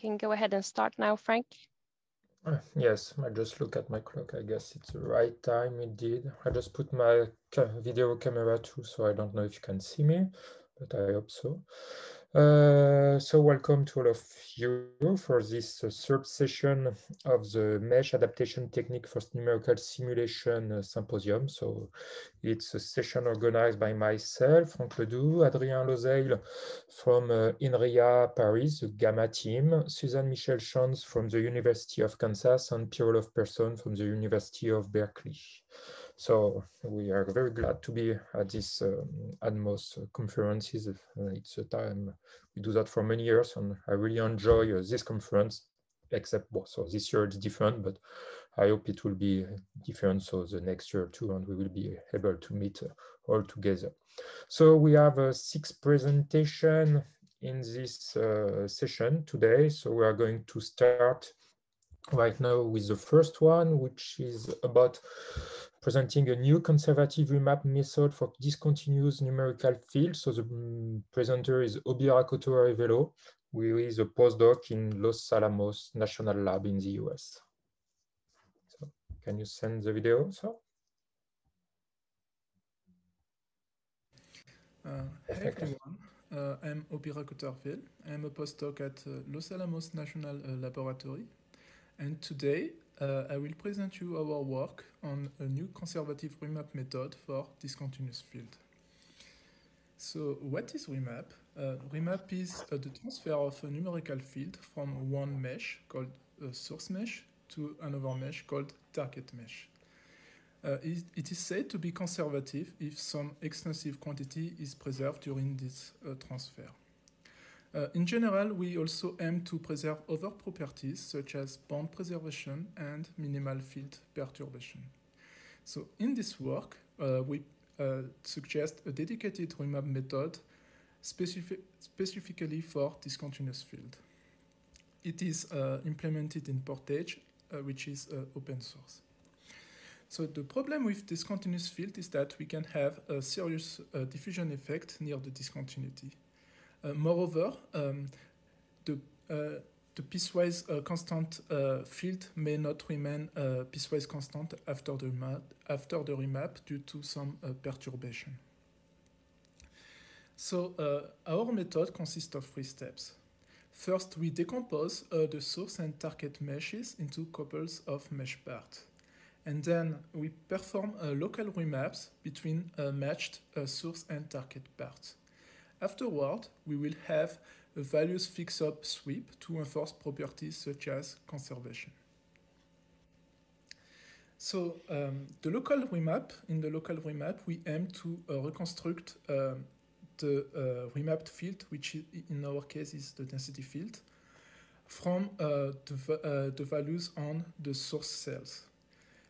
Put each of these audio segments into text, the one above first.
can go ahead and start now, Frank. Yes, I just look at my clock. I guess it's the right time indeed. I just put my video camera too, so I don't know if you can see me, but I hope so. So welcome to all of you for this third session of the mesh adaptation technique for numerical simulation symposium. So it's a session organized by myself, Franck Ledoux, Adrien Lozeil from INRIA Paris, the Gamma team, Suzanne Michel Chance from the University of Kansas, and Pierre-Olaf Persson from the University of Berkeley. So we are very glad to be at this ADMOS conferences. It's a time we do that for many years, and I really enjoy this conference, except, well, so this year it's different, but I hope it will be different so the next year too, and we will be able to meet all together. So we have 6 presentations in this session today. So we are going to start right now with the first one, which is about presenting a new conservative remap method for discontinuous numerical fields. So the presenter is Obi Rakoto Arevelo, who is a postdoc in Los Alamos National Lab in the US. So can you send the video, so? Hey everyone, I'm Obi Rakoto Arevelo. I'm a postdoc at Los Alamos National Laboratory. And today, I will present you our work on a new conservative remap method for discontinuous field. So what is remap? Remap is the transfer of a numerical field from one mesh called a source mesh to another mesh called target mesh. It is said to be conservative if some extensive quantity is preserved during this transfer. In general, we also aim to preserve other properties such as bound preservation and minimal field perturbation. So in this work, we suggest a dedicated remap method specifically for discontinuous field. It is implemented in Portage, which is open source. So the problem with discontinuous field is that we can have a serious diffusion effect near the discontinuity. Moreover, the piecewise constant field may not remain piecewise constant after the remap due to some perturbation. So our method consists of 3 steps. First, we decompose the source and target meshes into couples of mesh parts. And then we perform local remaps between matched source and target parts. Afterward, we will have a values fix-up sweep to enforce properties such as conservation. So in the local remap, we aim to reconstruct the remapped field, which in our case is the density field, from the values on the source cells.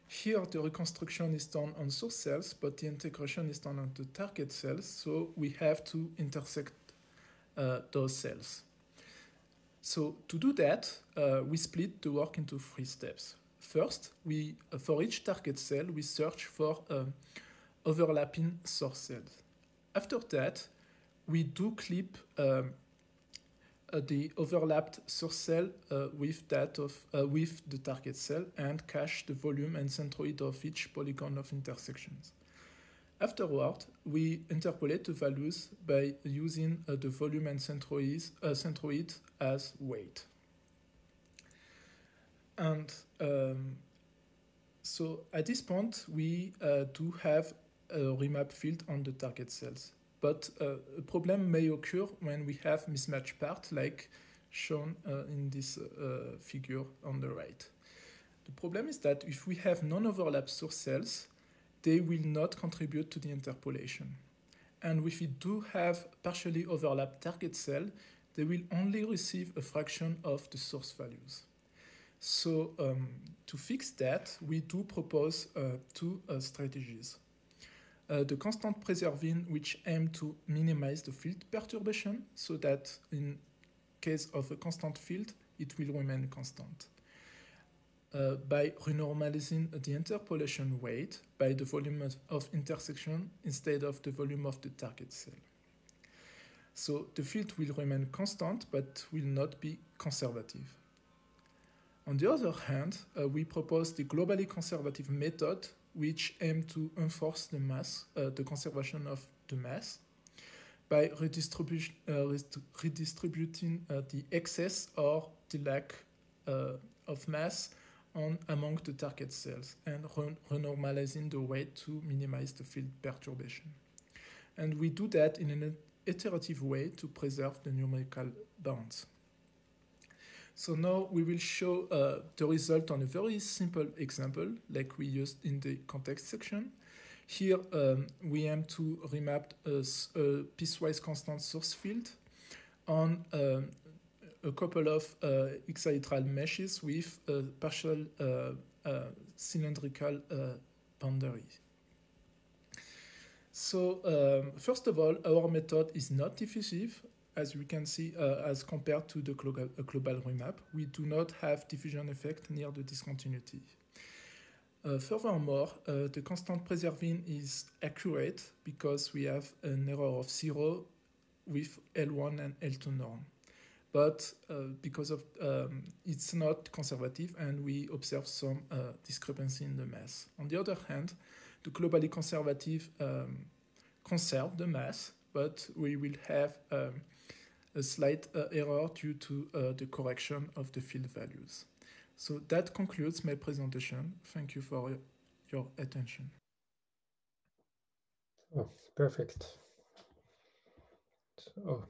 Here, the reconstruction is done on source cells, but the integration is done on the target cells, so we have to intersect those cells. So to do that, we split the work into 3 steps. First, for each target cell, we search for overlapping source cells. After that, we do clip the overlapped source cell with the target cell and cache the volume and centroid of each polygon of intersections. Afterward, we interpolate the values by using the volume and centroid as weight. And so at this point, we do have a remap field on the target cells. But a problem may occur when we have mismatched parts, like shown in this figure on the right. The problem is that if we have non-overlap source cells, they will not contribute to the interpolation. And if we do have partially overlapped target cell, they will only receive a fraction of the source values. So to fix that, we do propose 2 strategies. The constant preserving, which aim to minimize the field perturbation, so that in case of a constant field, it will remain constant. By renormalizing the interpolation weight by the volume of intersection instead of the volume of the target cell. So the field will remain constant, but will not be conservative. On the other hand, we propose the globally conservative method, which aims to enforce the mass, the conservation of the mass, by redistributing the excess or the lack of mass among the target cells and renormalizing the weight to minimize the field perturbation. And we do that in an iterative way to preserve the numerical bounds. So now we will show the result on a very simple example like we used in the context section. Here we aim to remap a piecewise constant source field on a couple of hexahedral meshes with a partial cylindrical boundary. So first of all, our method is not diffusive, as we can see, as compared to the global remap. We do not have diffusion effect near the discontinuity. Furthermore, the constant preserving is accurate because we have an error of 0 with L1 and L2 norm. But because of it's not conservative and we observe some discrepancy in the mass. On the other hand, the globally conservative conserve the mass, but we will have a slight error due to the correction of the field values. So that concludes my presentation. Thank you for your attention. Oh, perfect. So,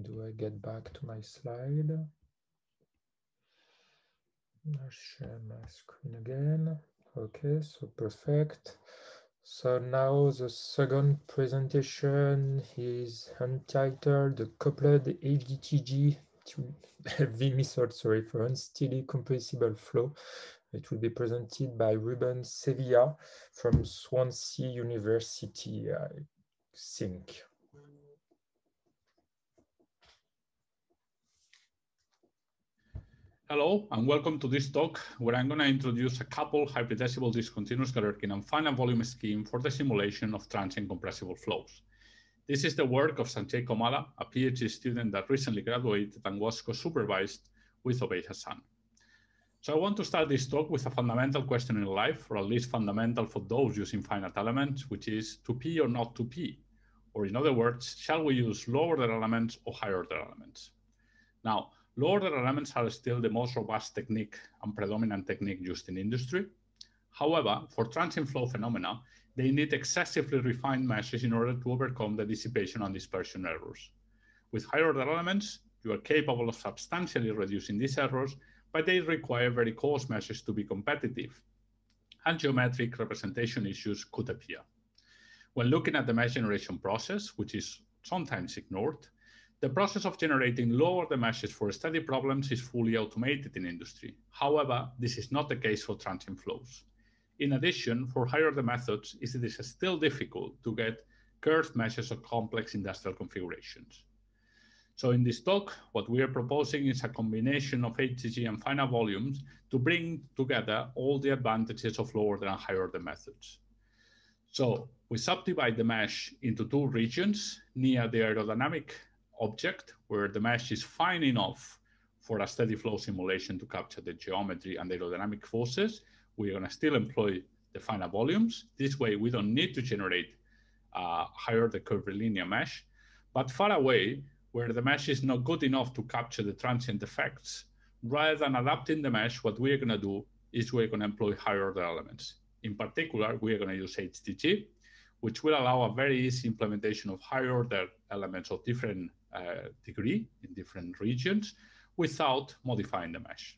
do I get back to my slide? I'll share my screen again. Okay, so perfect. So now the second presentation is entitled The Coupled ADTG V method, sorry, for unsteady compressible flow. It will be presented by Ruben Sevilla from Swansea University, I think. Hello, and welcome to this talk, where I'm going to introduce a couple hybridizable discontinuous Galerkin and finite volume scheme for the simulation of transient compressible flows. This is the work of Sanjay Komala, a PhD student that recently graduated and was co-supervised with Obeid Hassan. So I want to start this talk with a fundamental question in life, or at least fundamental for those using finite elements, which is to P or not to P? Or in other words, shall we use lower order elements or higher order elements? Now, lower order elements are still the most robust technique and predominant technique used in industry. However, for transient flow phenomena, they need excessively refined meshes in order to overcome the dissipation and dispersion errors. With higher order elements, you are capable of substantially reducing these errors, but they require very coarse meshes to be competitive, and geometric representation issues could appear. When looking at the mesh generation process, which is sometimes ignored, the process of generating low-order meshes for steady problems is fully automated in industry. However, this is not the case for transient flows. In addition, for higher-order methods, it is still difficult to get curved meshes of complex industrial configurations. So in this talk, what we are proposing is a combination of HGG and finite volumes to bring together all the advantages of low-order and higher-order methods. So we subdivide the mesh into two regions near the aerodynamic object, where the mesh is fine enough for a steady flow simulation to capture the geometry and the aerodynamic forces. We're going to still employ the finite volumes. This way, we don't need to generate higher the curvilinear mesh. But far away, where the mesh is not good enough to capture the transient effects, rather than adapting the mesh, what we're going to do is we're going to employ higher order elements. In particular, we're going to use HTG, which will allow a very easy implementation of higher order elements of different degree in different regions without modifying the mesh.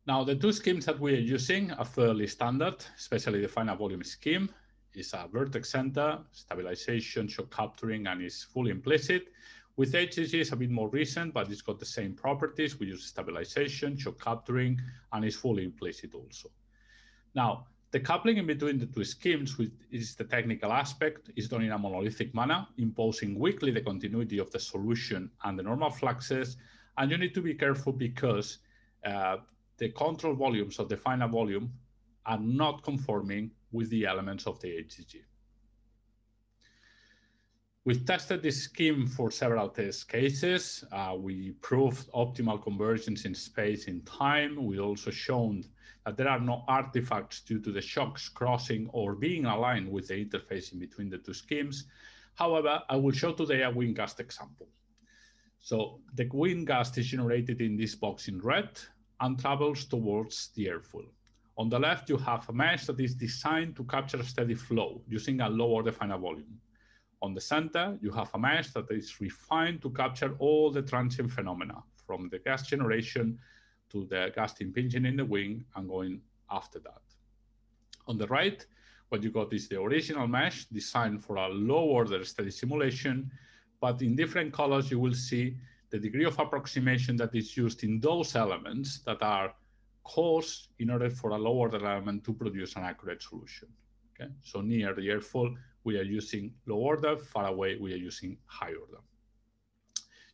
Now, the two schemes that we are using are fairly standard, especially the finite volume scheme. Is a vertex center, stabilization, shock capturing, and is fully implicit. With HGG, it's a bit more recent, but it's got the same properties. We use stabilization, shock capturing, and is fully implicit also. Now, the coupling in between the two schemes, which is the technical aspect, is done in a monolithic manner, imposing weakly the continuity of the solution and the normal fluxes. And you need to be careful because the control volumes of the finite volume are not conforming with the elements of the HGG. We've tested this scheme for several test cases. We proved optimal convergence in space and time. We also shown that there are no artifacts due to the shocks crossing or being aligned with the interface in between the two schemes. However, I will show today a wind gust example. So the wind gust is generated in this box in red and travels towards the airfoil. On the left, you have a mesh that is designed to capture a steady flow using a lower defined volume. On the center, you have a mesh that is refined to capture all the transient phenomena, from the gas generation to the gust impinging in the wing and going after that. On the right, what you got is the original mesh designed for a low-order steady simulation, but in different colors, you will see the degree of approximation that is used in those elements that are coarse in order for a low-order element to produce an accurate solution. Okay? So near the airfoil, we are using low order, far away, we are using high order.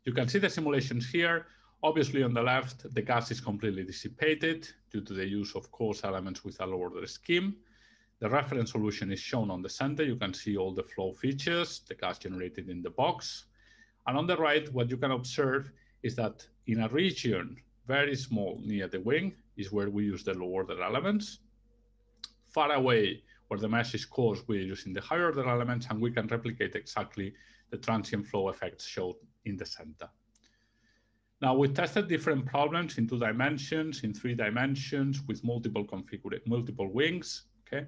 You can see the simulations here. Obviously, on the left, the gas is completely dissipated due to the use of coarse elements with a low order scheme. The reference solution is shown on the center. You can see all the flow features, the gas generated in the box. And on the right, what you can observe is that in a region very small near the wing is where we use the low order elements. Far away, where the mesh is coarse, we're using the higher order elements, and we can replicate exactly the transient flow effects shown in the center. Now, we tested different problems in 2 dimensions, in 3 dimensions, with multiple wings, okay?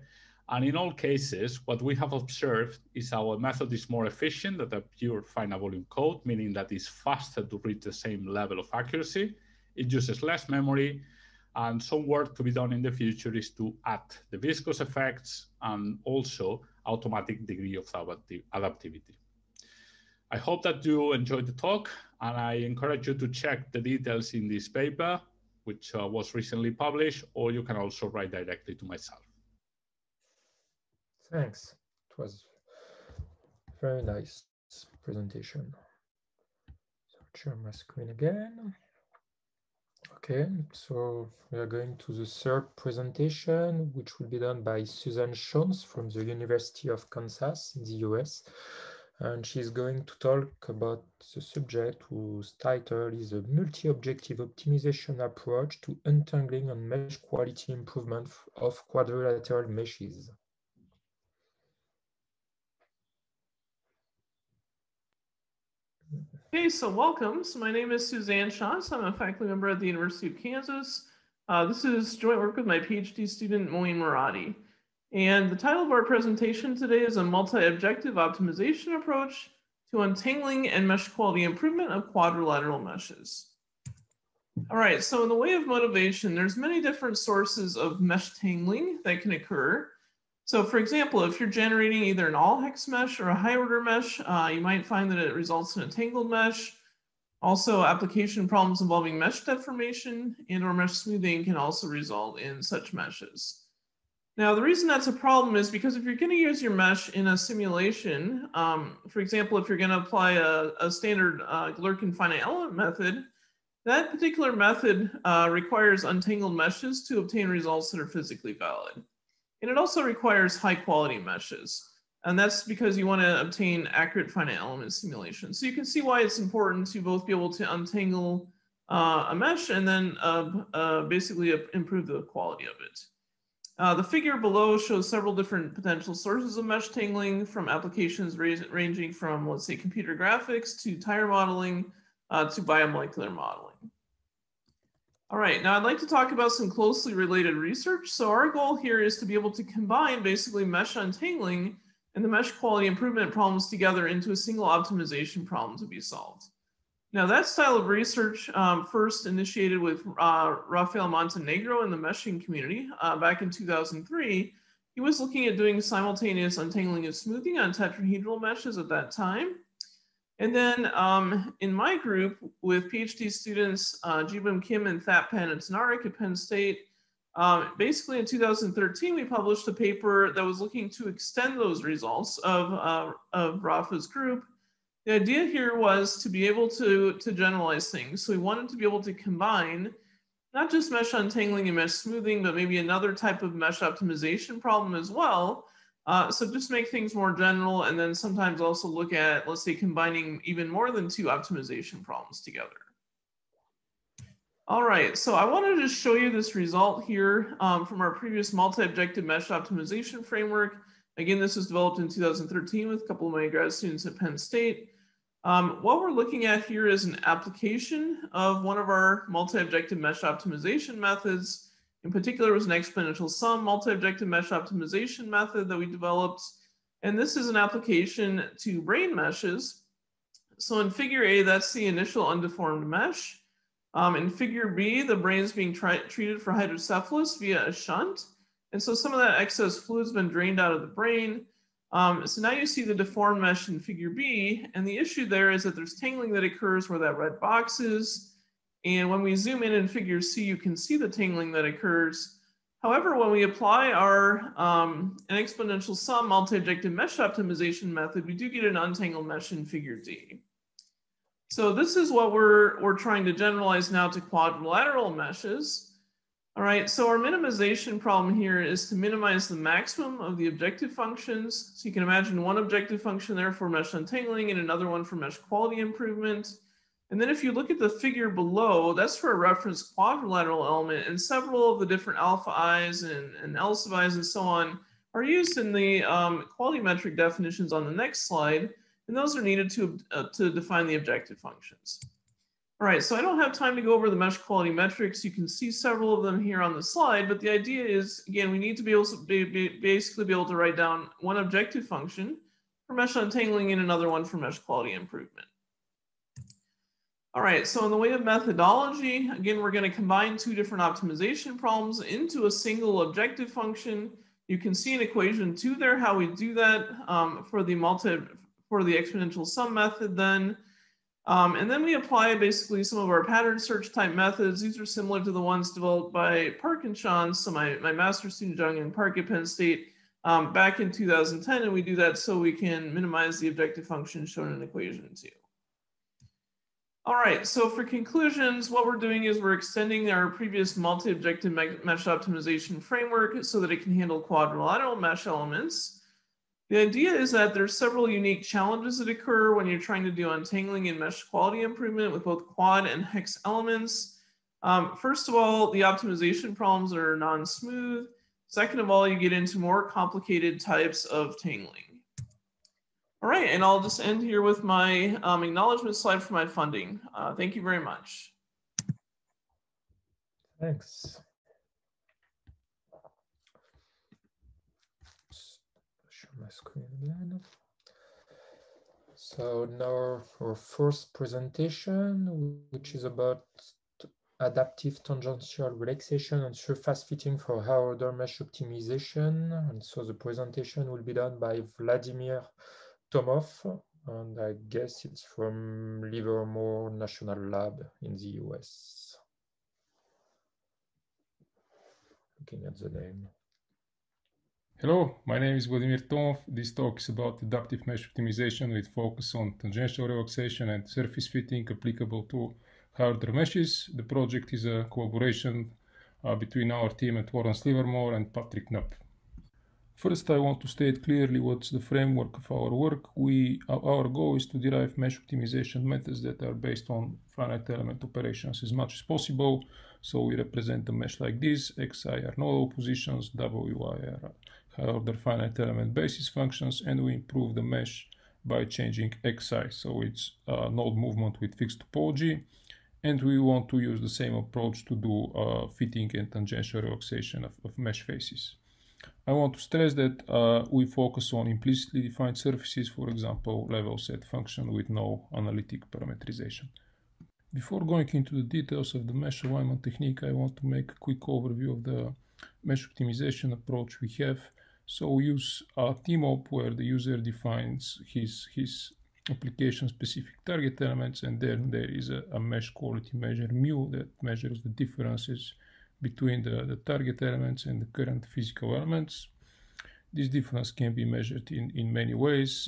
And in all cases, what we have observed is our method is more efficient than a pure finite volume code, meaning that it's faster to reach the same level of accuracy. It uses less memory, and some work to be done in the future is to add the viscous effects and also automatic degree of adaptivity. I hope that you enjoyed the talk, and I encourage you to check the details in this paper, which was recently published, or you can also write directly to myself. Thanks. It was very nice presentation. So share my screen again. Okay, so we are going to the third presentation, which will be done by Susan Shons from the University of Kansas in the US. And she's going to talk about the subject whose title is a multi-objective optimization approach to untangling and mesh quality improvement of quadrilateral meshes. Okay, so welcome. So my name is Suzanne Shons. I'm a faculty member at the University of Kansas. This is joint work with my PhD student, Moeen Muradi. And the title of our presentation today is a multi-objective optimization approach to untangling and mesh quality improvement of quadrilateral meshes. All right, so in the way of motivation, there's many different sources of mesh tangling that can occur. So for example, if you're generating either an all hex mesh or a high order mesh, you might find that it results in a tangled mesh. Also, application problems involving mesh deformation and or mesh smoothing can also result in such meshes. Now, the reason that's a problem is because if you're going to use your mesh in a simulation, for example, if you're going to apply a standard Galerkin finite element method, that particular method requires untangled meshes to obtain results that are physically valid. And it also requires high quality meshes. And that's because you want to obtain accurate finite element simulation. So you can see why it's important to both be able to untangle a mesh and then basically improve the quality of it. The figure below shows several different potential sources of mesh tangling, from applications ranging from, let's say, computer graphics to tire modeling to biomolecular modeling. All right, now I'd like to talk about some closely related research. So our goal here is to be able to combine basically mesh untangling and the mesh quality improvement problems together into a single optimization problem to be solved. Now that style of research first initiated with Rafael Montenegro in the meshing community back in 2003. He was looking at doing simultaneous untangling and smoothing on tetrahedral meshes at that time. And then in my group with PhD students, Jibum Kim and Thap Pan and Tanarik at Penn State, basically in 2013, we published a paper that was looking to extend those results of Rafa's group. The idea here was to be able to generalize things. So we wanted to be able to combine not just mesh untangling and mesh smoothing, but maybe another type of mesh optimization problem as well, So just make things more general, and then sometimes also look at, let's say, combining even more than 2 optimization problems together. All right, so I wanted to show you this result here from our previous multi-objective mesh optimization framework. Again, this was developed in 2013 with a couple of my grad students at Penn State. What we're looking at here is an application of one of our multi-objective mesh optimization methods. In particular, it was an exponential sum multi-objective mesh optimization method that we developed. And this is an application to brain meshes. So in figure A, that's the initial undeformed mesh. In figure B, the brain is being treated for hydrocephalus via a shunt. And so some of that excess fluid's been drained out of the brain. So now you see the deformed mesh in figure B, and the issue there is that there's tangling that occurs where that red box is. And when we zoom in figure C, you can see the tangling that occurs. However, when we apply our an exponential sum multi-objective mesh optimization method, we do get an untangled mesh in figure D. So this is what we're trying to generalize now to quadrilateral meshes. All right, so our minimization problem here is to minimize the maximum of the objective functions. So you can imagine one objective function there for mesh untangling and another one for mesh quality improvement. And then if you look at the figure below, that's for a reference quadrilateral element, and several of the different alpha i's and L sub i's and so on are used in the quality metric definitions on the next slide, and those are needed to define the objective functions. All right, so I don't have time to go over the mesh quality metrics. You can see several of them here on the slide, but the idea is, again, we need to be able to basically be able to write down one objective function for mesh untangling and another one for mesh quality improvement. All right, so in the way of methodology, again, we're going to combine 2 different optimization problems into a single objective function. You can see an equation 2 there, how we do that for the exponential sum method then. And then we apply basically some of our pattern search type methods. These are similar to the ones developed by Park and Sean, so my master's student Jung and Park at Penn State back in 2010, and we do that so we can minimize the objective function shown in equation 2. All right, so for conclusions, what we're doing is we're extending our previous multi-objective mesh optimization framework so that it can handle quadrilateral mesh elements. The idea is that there's several unique challenges that occur when you're trying to do untangling and mesh quality improvement with both quad and hex elements. First of all, the optimization problems are non-smooth. Second of all, you get into more complicated types of tangling. All right, and I'll just end here with my acknowledgement slide for my funding. Thank you very much. Thanks. Share my screen again. So now our first presentation, which is about adaptive tangential relaxation and surface fitting for higher order mesh optimization. And so the presentation will be done by Vladimir TMOP, and I guess it's from Livermore National Lab in the US. Looking at the name. Hello, my name is Vladimir TMOP. This talk is about adaptive mesh optimization with focus on tangential relaxation and surface fitting applicable to higher meshes. The project is a collaboration between our team at Lawrence Livermore and Patrick Knapp. First, I want to state clearly what's the framework of our work. Our goal is to derive mesh optimization methods that are based on finite element operations as much as possible. So we represent a mesh like this: xi are nodal positions, wi are higher order finite element basis functions, and we improve the mesh by changing xi. So it's node movement with fixed topology. And we want to use the same approach to do fitting and tangential relaxation of mesh faces. I want to stress that we focus on implicitly defined surfaces, for example, level set function with no analytic parameterization. Before going into the details of the mesh alignment technique, I want to make a quick overview of the mesh optimization approach we have. So we use a TMOP where the user defines his application-specific target elements, and then there is a mesh quality measure mu that measures the differences between the target elements and the current physical elements. This difference can be measured in many ways.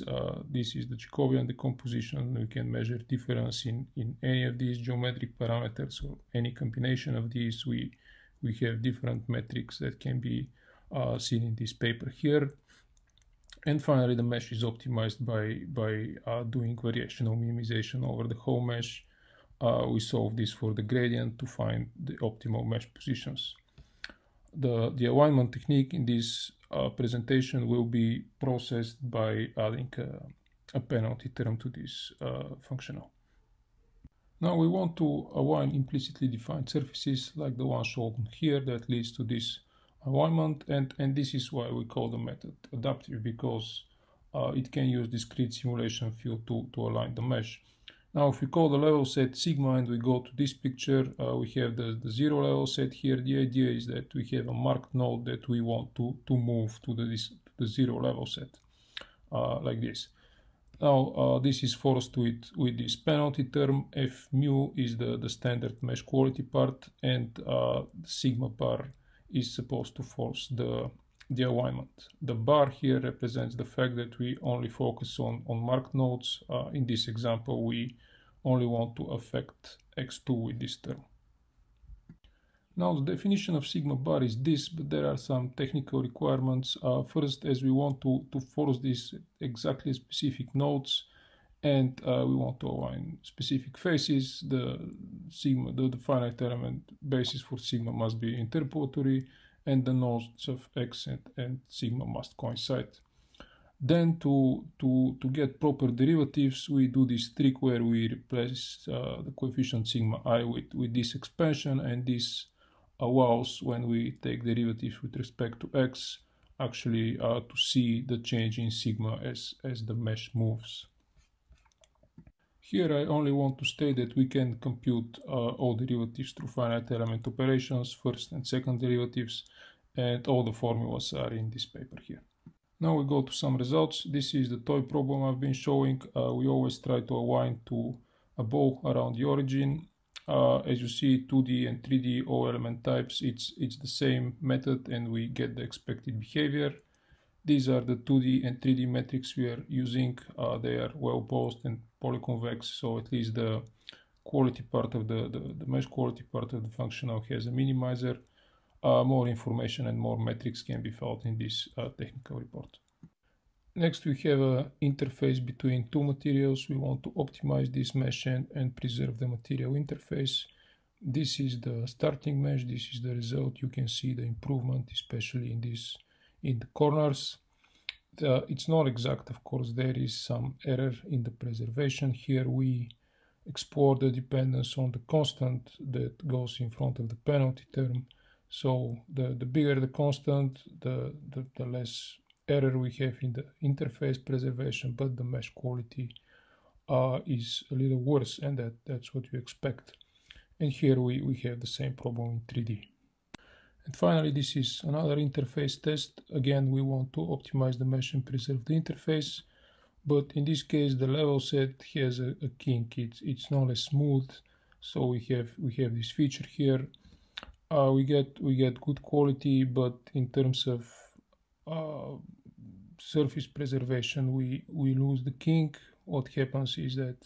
This is the Jacobian decomposition. We can measure difference in any of these geometric parameters or any combination of these. We have different metrics that can be seen in this paper here. And finally, the mesh is optimized by doing variational minimization over the whole mesh. We solve this for the gradient to find the optimal mesh positions. The alignment technique in this presentation will be processed by adding a penalty term to this functional. Now we want to align implicitly defined surfaces like the one shown here that leads to this alignment, and this is why we call the method adaptive, because it can use discrete simulation field to align the mesh. Now if we call the level set sigma and we go to this picture, we have the zero level set here. The idea is that we have a marked node that we want to move to the zero level set, like this. Now this is forced with this penalty term. F mu is the standard mesh quality part, and sigma bar is supposed to force the alignment. The bar here represents the fact that we only focus on marked nodes. In this example, we only want to affect x2 with this term. Now the definition of sigma bar is this, but there are some technical requirements. First, as we want to force these exactly specific nodes, and we want to align specific faces, the finite element basis for sigma must be interpolatory, and the nodes of x and sigma must coincide. Then to get proper derivatives, we do this trick where we replace the coefficient sigma I with this expansion, and this allows, when we take derivatives with respect to x, actually to see the change in sigma as the mesh moves. Here I only want to state that we can compute all derivatives through finite element operations, first and second derivatives, and all the formulas are in this paper here. Now we go to some results. This is the toy problem I've been showing. We always try to align to a ball around the origin. As you see, 2D and 3D, all element types, it's the same method, and we get the expected behavior. These are the 2D and 3D metrics we are using. They are well posed and polyconvex, so at least the quality part of the mesh quality part of the functional has a minimizer. More information and more metrics can be found in this technical report. Next, we have an interface between two materials. We want to optimize this mesh and preserve the material interface. This is the starting mesh. This is the result. You can see the improvement, especially in the corners. It's not exact, of course. There is some error in the preservation. Here we explore the dependence on the constant that goes in front of the penalty term. So the bigger the constant, the less error we have in the interface preservation, but the mesh quality is a little worse, and that's what you expect. And here we have the same problem in 3D. And finally, this is another interface test. Again, we want to optimize the mesh and preserve the interface, but in this case the level set has a kink. It's not as smooth, so we have this feature here. We get good quality, but in terms of surface preservation, we lose the kink. What happens is that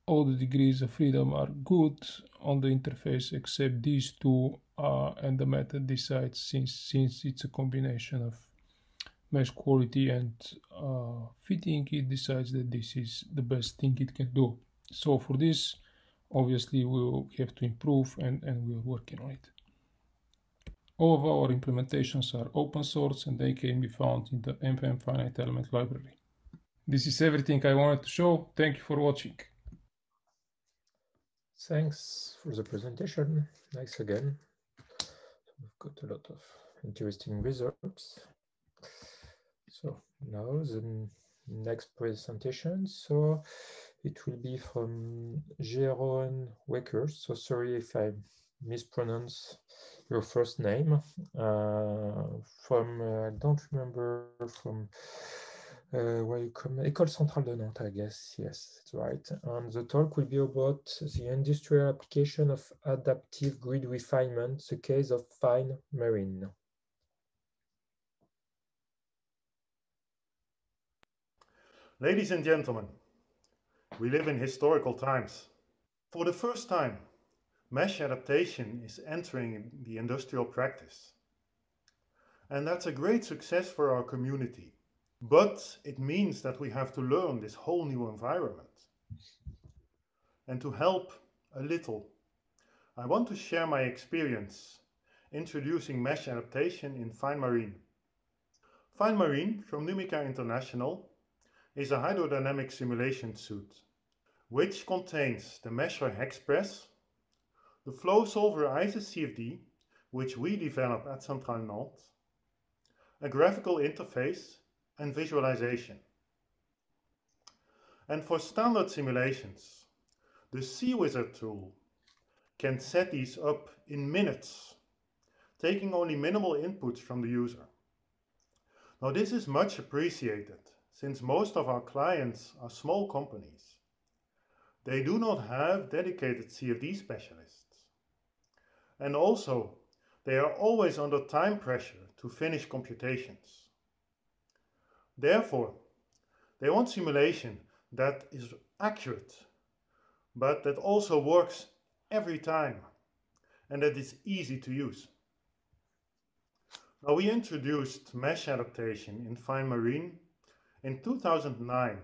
all the degrees of freedom are good on the interface except these two, and the method decides, since it's a combination of mesh quality and fitting, it decides that this is the best thing it can do. So for this, obviously we'll have to improve, and we're working on it. All of our implementations are open source, and they can be found in the MFEM finite element library. This is everything I wanted to show. Thank you for watching. Thanks for the presentation. Nice again. We've got a lot of interesting results. So now the next presentation. So it will be from Jeroen Wakers. So sorry if I mispronounce your first name. From I don't remember from where you come. École Centrale de Nantes, I guess. Yes, that's right. And the talk will be about the industrial application of adaptive grid refinement, the case of fine marine. Ladies and gentlemen, we live in historical times. For the first time, mesh adaptation is entering the industrial practice. And that's a great success for our community, But it means that we have to learn this whole new environment. And to help a little, I want to share my experience introducing mesh adaptation in FineMarine. FineMarine from Numerical International is a hydrodynamic simulation suite, which contains the Mesher hex press, the flow solver ISIS CFD, which we develop at Centrale Nantes, a graphical interface, and visualization. And for standard simulations, the CWizard tool can set these up in minutes, taking only minimal inputs from the user. Now this is much appreciated, since most of our clients are small companies. They do not have dedicated CFD specialists. And also, they are always under time pressure to finish computations. Therefore, they want simulation that is accurate, but that also works every time, and that is easy to use. Now, we introduced mesh adaptation in FineMarine in 2009,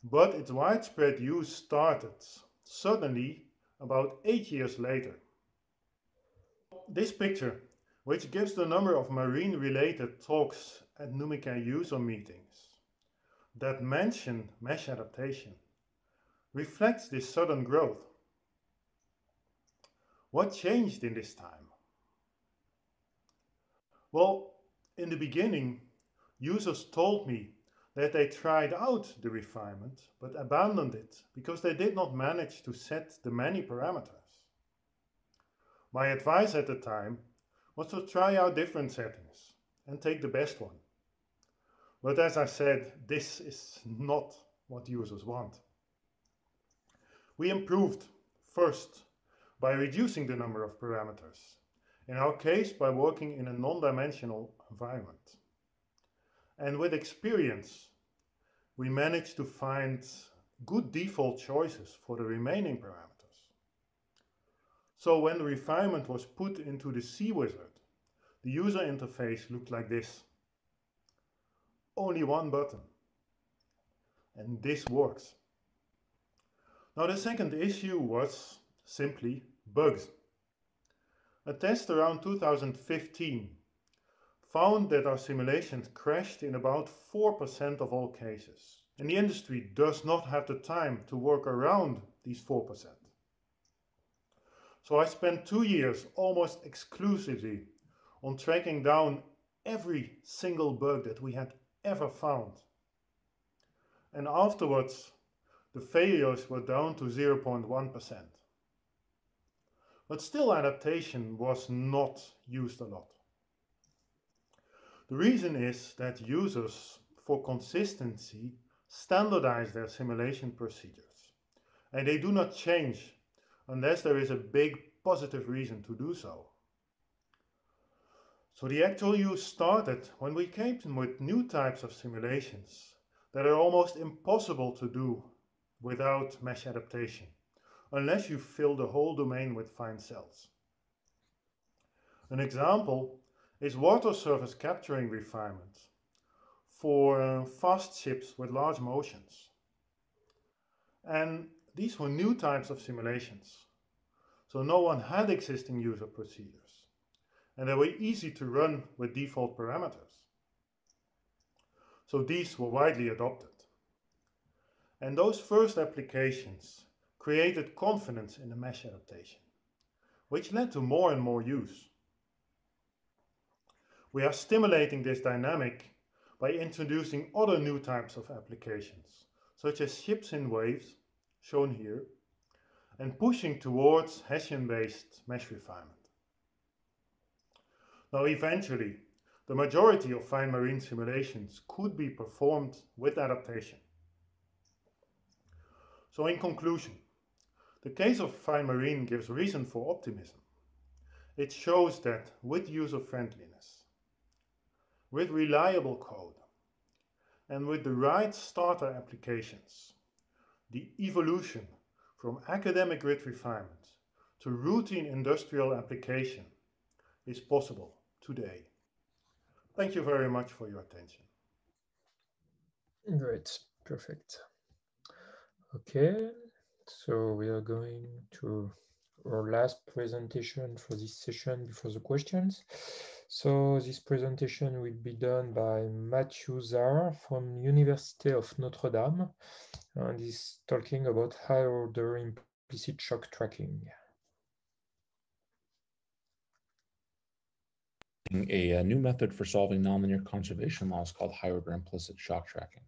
but its widespread use started suddenly about 8 years later. This picture, which gives the number of marine-related talks at Numerical user meetings that mention mesh adaptation, reflects this sudden growth. What changed in this time? Well, in the beginning, users told me that they tried out the refinement but abandoned it because they did not manage to set the many parameters. My advice at the time was to try out different settings and take the best one. But as I said, this is not what users want. We improved first by reducing the number of parameters, in our case by working in a non-dimensional environment. And with experience, we managed to find good default choices for the remaining parameters. So when the refinement was put into the CWizard, the user interface looked like this. Only one button. And this works. Now the second issue was simply bugs. A test around 2015 found that our simulations crashed in about 4% of all cases. And the industry does not have the time to work around these 4%. So I spent 2 years almost exclusively on tracking down every single bug that we had ever found. And afterwards, the failures were down to 0.1%. But still, adaptation was not used a lot. The reason is that users, for consistency, standardize their simulation procedures, and they do not change unless there is a big positive reason to do so. So the actual use started when we came with new types of simulations that are almost impossible to do without mesh adaptation, unless you fill the whole domain with fine cells. An example is water surface capturing refinement for fast ships with large motions. And these were new types of simulations, so no one had existing user procedures, and they were easy to run with default parameters. So these were widely adopted. And those first applications created confidence in the mesh adaptation, which led to more and more use. We are stimulating this dynamic by introducing other new types of applications, such as ships in waves, shown here, and pushing towards Hessian-based mesh refinement. Now eventually, the majority of FineMarine simulations could be performed with adaptation. So in conclusion, the case of FineMarine gives reason for optimism. It shows that with user-friendliness, with reliable code, and with the right starter applications, the evolution from academic grid refinement to routine industrial application is possible today. Thank you very much for your attention. Great, perfect. Okay, so we are going to our last presentation for this session before the questions. So this presentation will be done by Matthew Zar from University of Notre Dame, and he's talking about higher order implicit shock tracking. A new method for solving nonlinear conservation laws called higher order implicit shock tracking.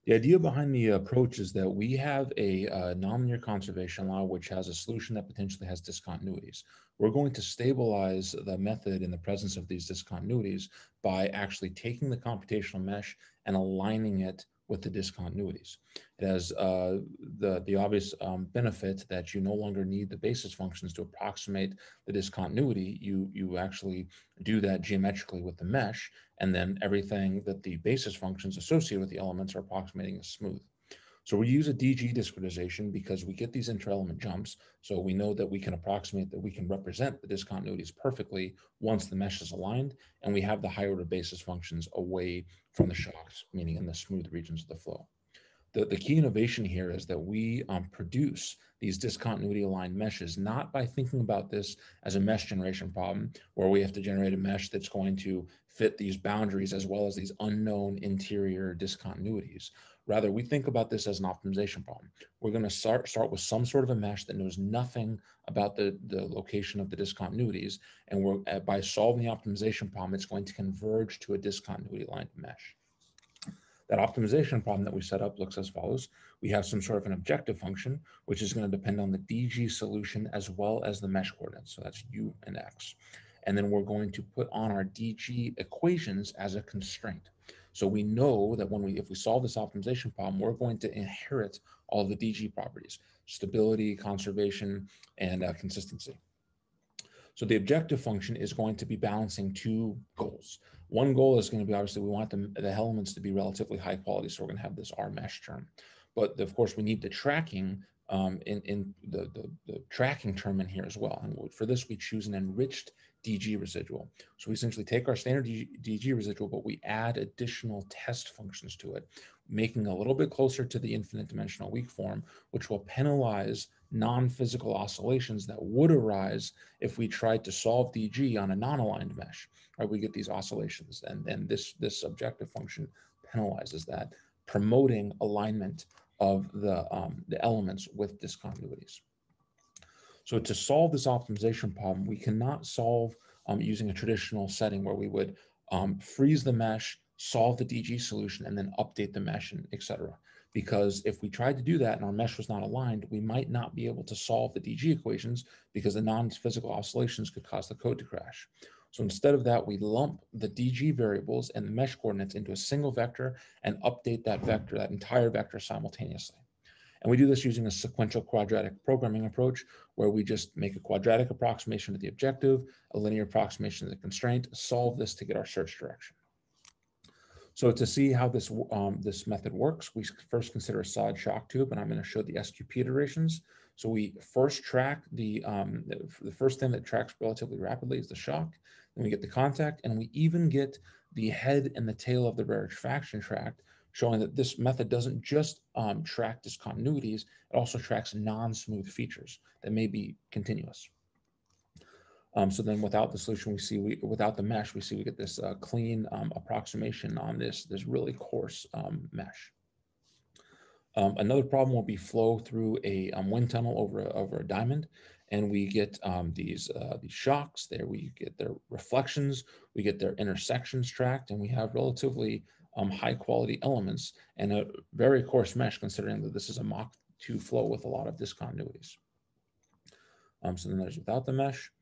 The idea behind the approach is that we have a nonlinear conservation law which has a solution that potentially has discontinuities. We're going to stabilize the method in the presence of these discontinuities by actually taking the computational mesh and aligning it with the discontinuities. It has the obvious benefit that you no longer need the basis functions to approximate the discontinuity. You actually do that geometrically with the mesh, and then everything that the basis functions associated with the elements are approximating is smooth. So we use a DG discretization because we get these inter-element jumps, so we know that we can approximate, that we can represent the discontinuities perfectly once the mesh is aligned, and we have the higher order basis functions away from the shocks, meaning in the smooth regions of the flow. The key innovation here is that we produce these discontinuity aligned meshes, not by thinking about this as a mesh generation problem where we have to generate a mesh that's going to fit these boundaries as well as these unknown interior discontinuities. Rather, we think about this as an optimization problem. We're going to start with some sort of a mesh that knows nothing about the location of the discontinuities, and by solving the optimization problem, it's going to converge to a discontinuity aligned mesh. That optimization problem that we set up looks as follows. We have some sort of an objective function, which is going to depend on the DG solution as well as the mesh coordinates. So that's U and X. And then we're going to put on our DG equations as a constraint. So we know that if we solve this optimization problem, we're going to inherit all the DG properties: stability, conservation, and consistency. So the objective function is going to be balancing two goals. One goal is going to be, obviously, we want the elements to be relatively high quality, so we're going to have this R mesh term. But of course, we need the tracking in the tracking term in here as well. And for this, we choose an enriched DG residual. So we essentially take our standard DG residual, but we add additional test functions to it, making a little bit closer to the infinite dimensional weak form, which will penalize non-physical oscillations that would arise if we tried to solve DG on a non-aligned mesh. Right, we get these oscillations, and this objective function penalizes that, promoting alignment of the elements with discontinuities. So to solve this optimization problem, we cannot solve using a traditional setting where we would freeze the mesh, solve the DG solution, and then update the mesh, and etc. Because if we tried to do that and our mesh was not aligned, we might not be able to solve the DG equations because the non-physical oscillations could cause the code to crash. So instead of that, we lump the DG variables and the mesh coordinates into a single vector and update that vector, that entire vector, simultaneously. And we do this using a sequential quadratic programming approach where we just make a quadratic approximation to the objective, a linear approximation to the constraint, solve this to get our search direction. So to see how this method works, we first consider a solid shock tube, and I'm going to show the SQP iterations. So we first track the first thing that tracks relatively rapidly is the shock. Then we get the contact, and we even get the head and the tail of the rarefaction tract, showing that this method doesn't just track discontinuities, it also tracks non-smooth features that may be continuous. So then without the solution, without the mesh, we get this clean approximation on this really coarse mesh. Another problem will be flow through a wind tunnel over a diamond, and we get these shocks there. We get their reflections, we get their intersections tracked, and we have relatively high quality elements and a very coarse mesh, considering that this is a Mach 2 flow with a lot of discontinuities. So then there's without the mesh.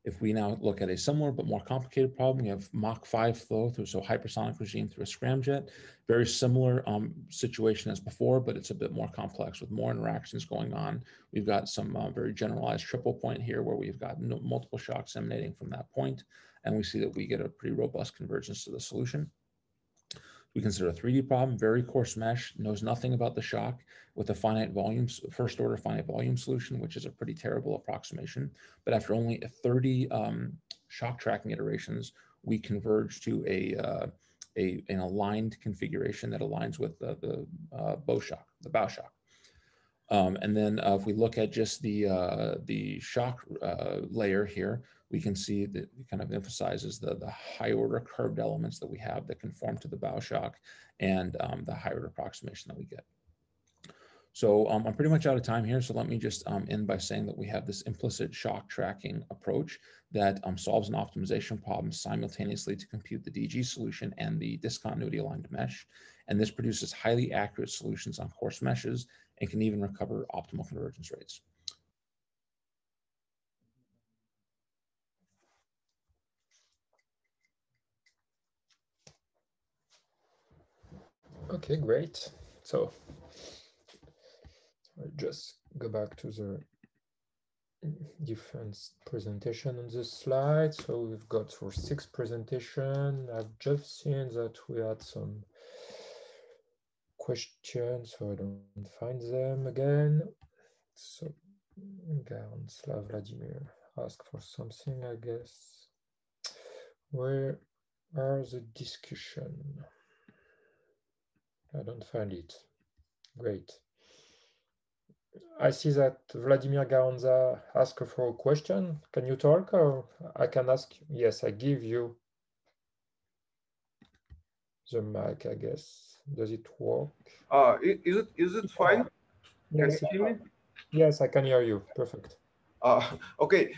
If we now look at a similar but more complicated problem, we have Mach 5 flow through, so hypersonic regime through a scramjet. Very similar situation as before, but it's a bit more complex with more interactions going on. We've got some very generalized triple point here where we've got multiple shocks emanating from that point, and we see that we get a pretty robust convergence to the solution. We consider a 3D problem, very coarse mesh, knows nothing about the shock, with a finite volumes, first order finite volume solution, which is a pretty terrible approximation. But after only 30 shock tracking iterations, we converge to a an aligned configuration that aligns with the bow shock, the bow shock. And then if we look at just the shock layer here, we can see that it kind of emphasizes the high order curved elements that we have that conform to the bow shock and the high order approximation that we get. So I'm pretty much out of time here. So let me just end by saying that we have this implicit shock tracking approach that solves an optimization problem simultaneously to compute the DG solution and the discontinuity aligned mesh. And this produces highly accurate solutions on coarse meshes and can even recover optimal convergence rates. Okay, great. So I'll just go back to the different presentation on this slide. So we've got for 6 presentation. I've just seen that we had some questions, so I don't find them again. So Vladimir asked for something, I guess. Where are the discussion? I don't find it. Great. I see that Vladimir Garanza asked for a question. Can you talk or I can ask? Yes, I give you the mic, I guess. Does it work? Is it fine? Yes, can you hear me? Yes, I can hear you. Perfect. Okay.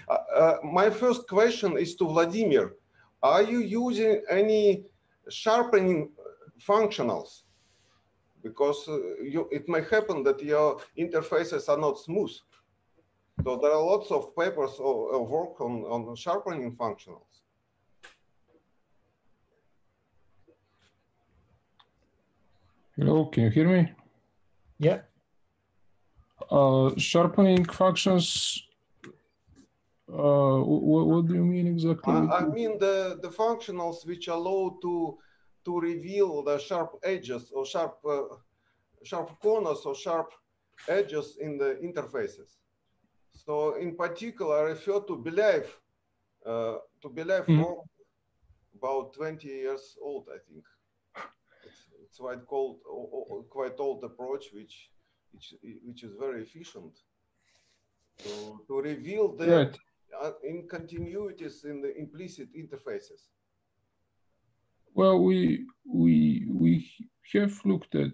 My first question is to Vladimir. Are you using any sharpening functionals? Because it may happen that your interfaces are not smooth. So there are lots of papers or work on sharpening functionals. Hello, can you hear me? Yeah. Sharpening functions, what do you mean exactly? I mean the functionals which allow to reveal the sharp edges or sharp corners or sharp edges in the interfaces. So in particular, I refer to Believe. Work about 20 years old, I think. It's quite old approach, which is very efficient. So to reveal the incontinuities in the implicit interfaces. Well, we have looked at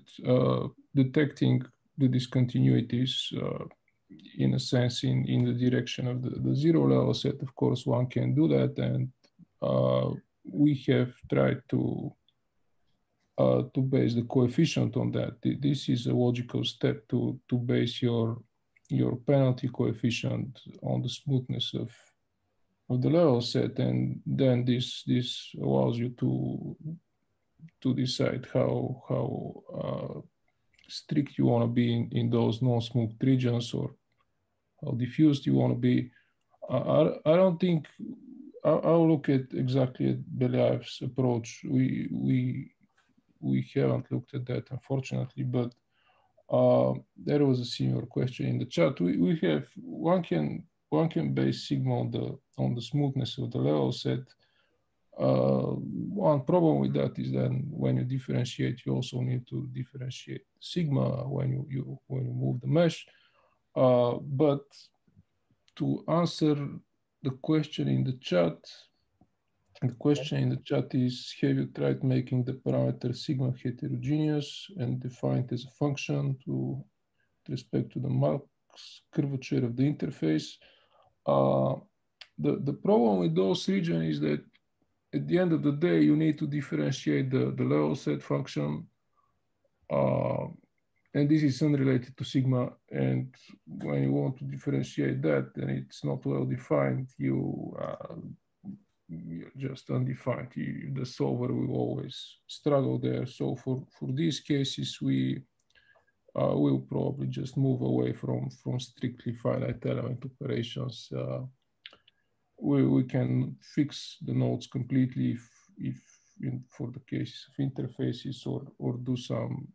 detecting the discontinuities in a sense in the direction of the zero level set. Of course, one can do that, and we have tried to base the coefficient on that. This is a logical step to base your penalty coefficient on the smoothness of the level set, and then this allows you to decide how strict you want to be in those non-smooth regions or how diffused you want to be. I don't think I'll look at exactly at Believe's approach. We haven't looked at that, unfortunately, but there was a similar question in the chat. We have one can base sigma on the smoothness of the level set. One problem with that is then when you differentiate, you also need to differentiate sigma when you move the mesh. But to answer the question in the chat, the question in the chat is, have you tried making the parameter sigma heterogeneous and defined as a function with respect to the max curvature of the interface? The problem with those regions is that at the end of the day, you need to differentiate the level set function. And this is unrelated to sigma. And when you want to differentiate that, then it's not well defined. You're just undefined. The solver will always struggle there. So for these cases, we will probably just move away from strictly finite element operations. We can fix the nodes completely if for the cases of interfaces or do some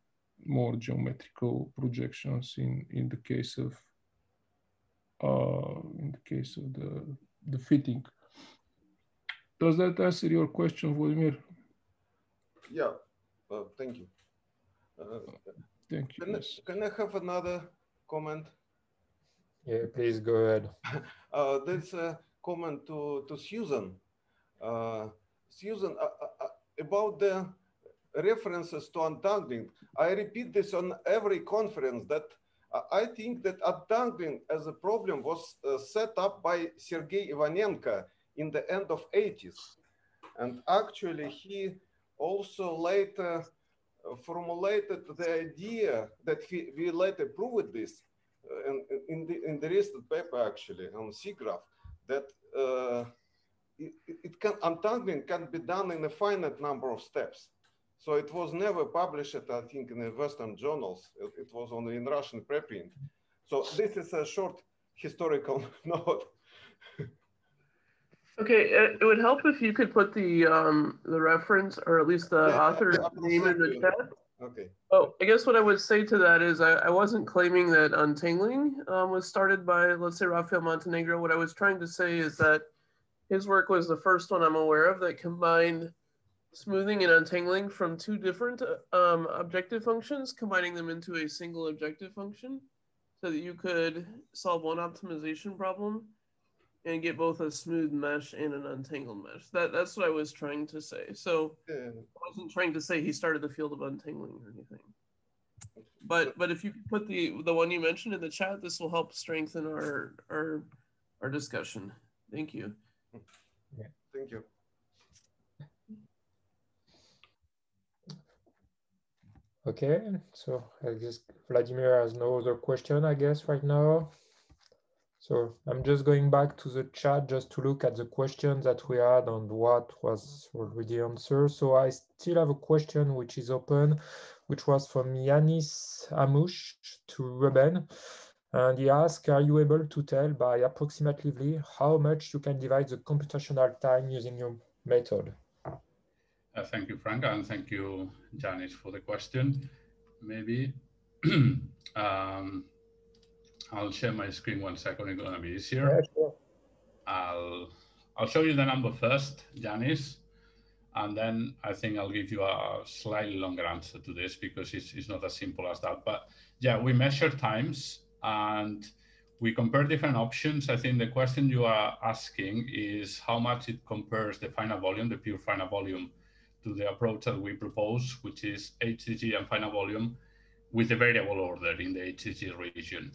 more geometrical projections in the case of the fitting. Does that answer your question, Vladimir? Yeah, thank you. Thank you. Can I have another comment? Yeah, please go ahead. There's a comment to Susan. Susan, about the references to untangling. I repeat this on every conference that I think that untangling as a problem was set up by Sergei Ivanenko in the end of 80s. And actually he also later formulated the idea that we later proved this in the recent paper actually on C-graph, that untangling can be done in a finite number of steps. So it was never published, I think, in the Western journals. It was only in Russian preprint. So this is a short historical note. Okay, it would help if you could put the reference, or at least the author name in the chat. Okay. Oh, I guess what I would say to that is I wasn't claiming that untangling was started by, let's say, Rafael Montenegro. What I was trying to say is that his work was the first one I'm aware of that combined smoothing and untangling from two different objective functions, combining them into a single objective function so that you could solve one optimization problem and get both a smooth mesh and an untangled mesh. That's what I was trying to say. So I wasn't trying to say he started the field of untangling or anything. But if you put the one you mentioned in the chat, this will help strengthen our discussion. Thank you. Yeah. Thank you. Okay, so I guess Vladimir has no other question, I guess, right now. So I'm just going back to the chat just to look at the questions that we had and what was already answered. So I still have a question which is open, which was from Yanis Amush to Ruben. And he asked, are you able to tell by approximately how much you can divide the computational time using your method? Thank you, Frank, and thank you, Janice, for the question. Maybe I'll share my screen 1 second. It's going to be easier. Yeah, sure. I'll show you the number first, Janice, and then I think I'll give you a slightly longer answer to this because it's not as simple as that. But yeah, we measure times and we compare different options. I think the question you are asking is how much it compares the final volume, the pure final volume, to the approach that we propose, which is HCG and final volume with the variable order in the HCG region.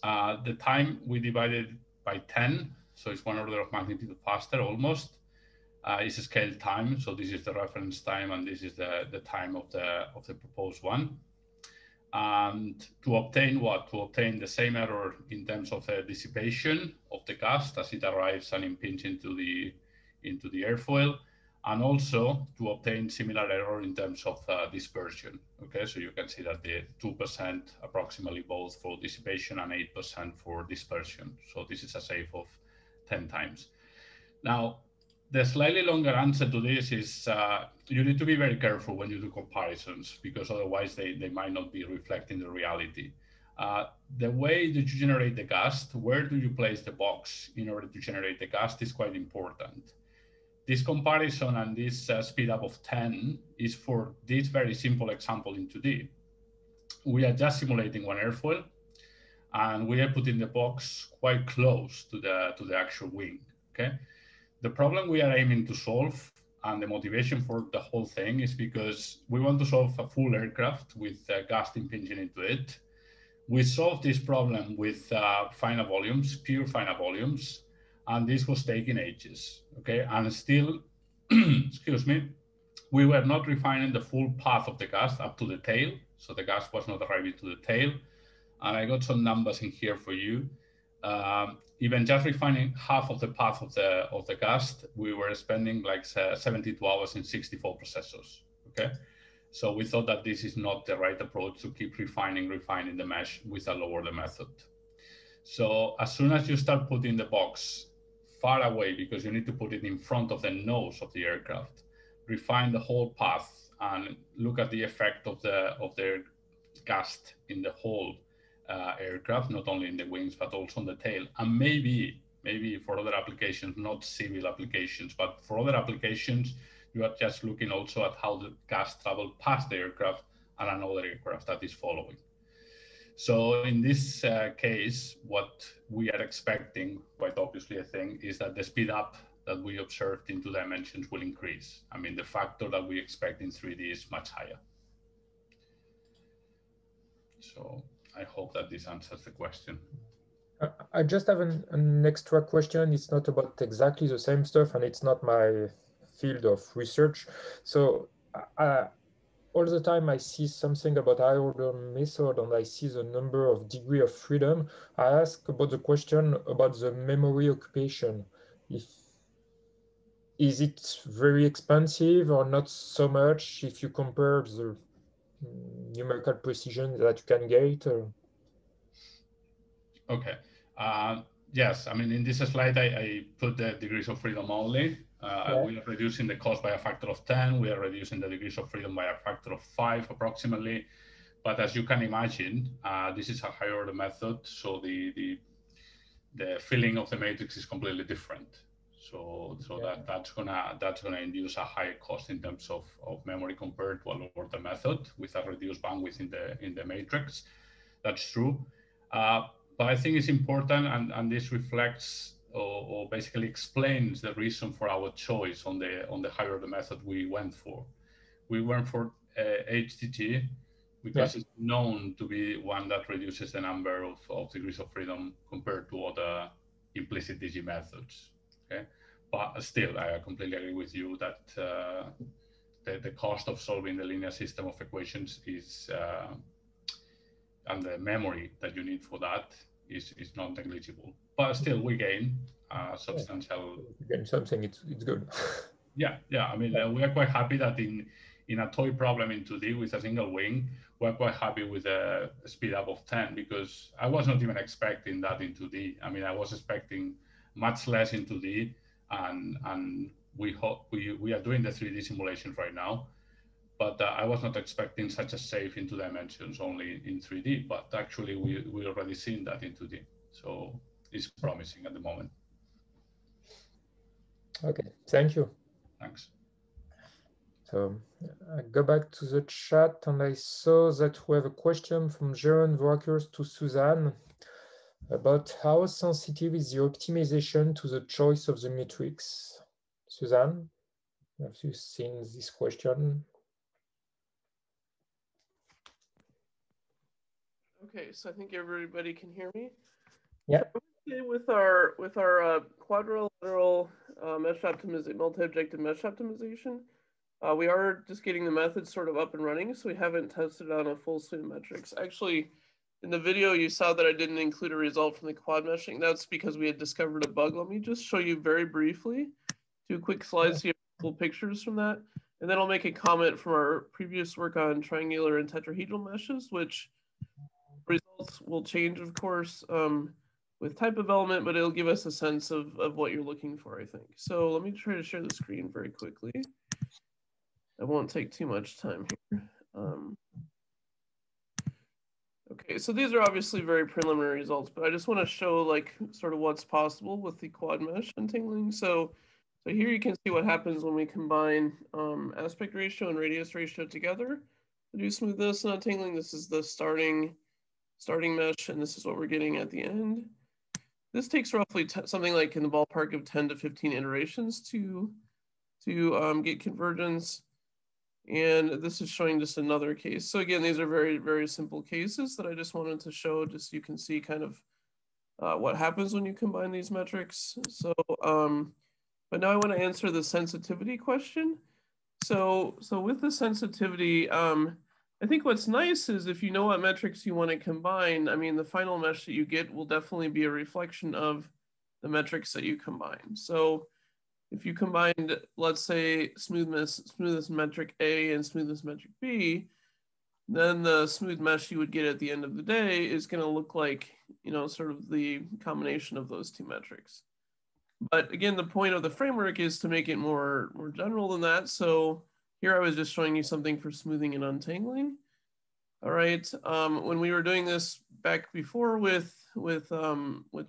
The time we divided by 10, so it's 1 order of magnitude faster almost. Is a scale time, so this is the reference time and this is the time of the proposed one. And to obtain what? To obtain the same error in terms of the dissipation of the gas as it arrives and impinges into the airfoil, and also to obtain similar error in terms of dispersion. Okay, so you can see that the 2% approximately both for dissipation and 8% for dispersion. So this is a save of 10 times. Now, the slightly longer answer to this is you need to be very careful when you do comparisons because otherwise they might not be reflecting the reality. The way that you generate the gas, where do you place the box in order to generate the gas is quite important. This comparison and this speed up of 10 is for this very simple example in 2D. We are just simulating one airfoil and we are putting the box quite close to the actual wing, okay? The problem we are aiming to solve and the motivation for the whole thing is because we want to solve a full aircraft with gas impinging into it. We solved this problem with final volumes, pure final volumes, and this was taking ages, okay? And still, excuse me, we were not refining the full path of the gas up to the tail, so the gas was not arriving to the tail. And I got some numbers in here for you. Even just refining half of the path of the gas, we were spending like 72 hours in 64 processors, okay? So we thought that this is not the right approach to keep refining the mesh with a lower method. So as soon as you start putting the box far away, because you need to put it in front of the nose of the aircraft, refine the whole path and look at the effect of the gas in the whole aircraft, not only in the wings, but also on the tail. And maybe for other applications, not civil applications, but for other applications, You are just looking also at how the gas traveled past the aircraft and another aircraft that is following. So in this case, what we are expecting, quite obviously, I think, is that the speed up that we observed in 2 dimensions will increase. I mean, the factor that we expect in 3D is much higher. So I hope that this answers the question. I just have an extra question. It's not about exactly the same stuff, and it's not my field of research. So all the time I see something about higher order method, and I see the number of degree of freedom. I ask about the question about the memory occupation. Is it very expensive or not so much if you compare the numerical precision that you can get? Okay. Yes, I mean, in this slide, I put the degrees of freedom only. Yeah. We are reducing the cost by a factor of 10. We are reducing the degrees of freedom by a factor of 5 approximately. But as you can imagine, this is a higher order method, so the filling of the matrix is completely different. So yeah. that's gonna induce a higher cost in terms of memory compared to a lower order method with a reduced bandwidth in the matrix. That's true. But I think it's important, and this reflects or basically explains the reason for our choice on the higher order method we went for. We went for HTG because it's known to be one that reduces the number of degrees of freedom compared to other implicit DG methods. Okay, but still, I completely agree with you that the cost of solving the linear system of equations is and the memory that you need for that is not negligible. But still, we gain substantial. You gain something. It's good. Yeah. I mean, we are quite happy that in a toy problem in 2D with a single wing, we're quite happy with a speed up of 10 because I was not even expecting that in 2D. I mean, I was expecting much less in 2D, and we are doing the 3D simulations right now. But I was not expecting such a save in 2 dimensions, only in 3D. But actually, we already seen that in 2D, so it's promising at the moment. Okay, thank you. Thanks. So I go back to the chat, and I saw that we have a question from Jeroen Workers to Suzanne about how sensitive is the optimization to the choice of the matrix. Suzanne, have you seen this question? Okay, so I think everybody can hear me. Yeah. With our quadrilateral mesh optimization, multi-objective mesh optimization, we are just getting the method sort of up and running, so we haven't tested on a full suite of metrics. Actually, in the video, you saw that I didn't include a result from the quad meshing. That's because we had discovered a bug. Let me just show you very briefly 2 quick slides here, full pictures from that, and then I'll make a comment from our previous work on triangular and tetrahedral meshes, which results will change, of course, with type of element, but it'll give us a sense of what you're looking for, I think. So let me try to share the screen very quickly. I won't take too much time here. Okay, so these are obviously very preliminary results, but I just want to show like sort of what's possible with the quad mesh untangling. So here you can see what happens when we combine aspect ratio and radius ratio together to do smoothness and untangling. This is the starting mesh, and this is what we're getting at the end. This takes roughly something like in the ballpark of 10 to 15 iterations to get convergence. And this is showing just another case. So again, these are very, very simple cases that I just wanted to show, just so you can see kind of what happens when you combine these metrics. So, but now I want to answer the sensitivity question. So with the sensitivity, I think what's nice is if you know what metrics you want to combine, I mean, the final mesh that you get will definitely be a reflection of the metrics that you combine. So if you combined, let's say, smoothness metric A and smoothness metric B, then the smooth mesh you would get at the end of the day is going to look like, you know, sort of the combination of those 2 metrics. But again, the point of the framework is to make it more general than that. So here I was just showing you something for smoothing and untangling. All right, when we were doing this back before with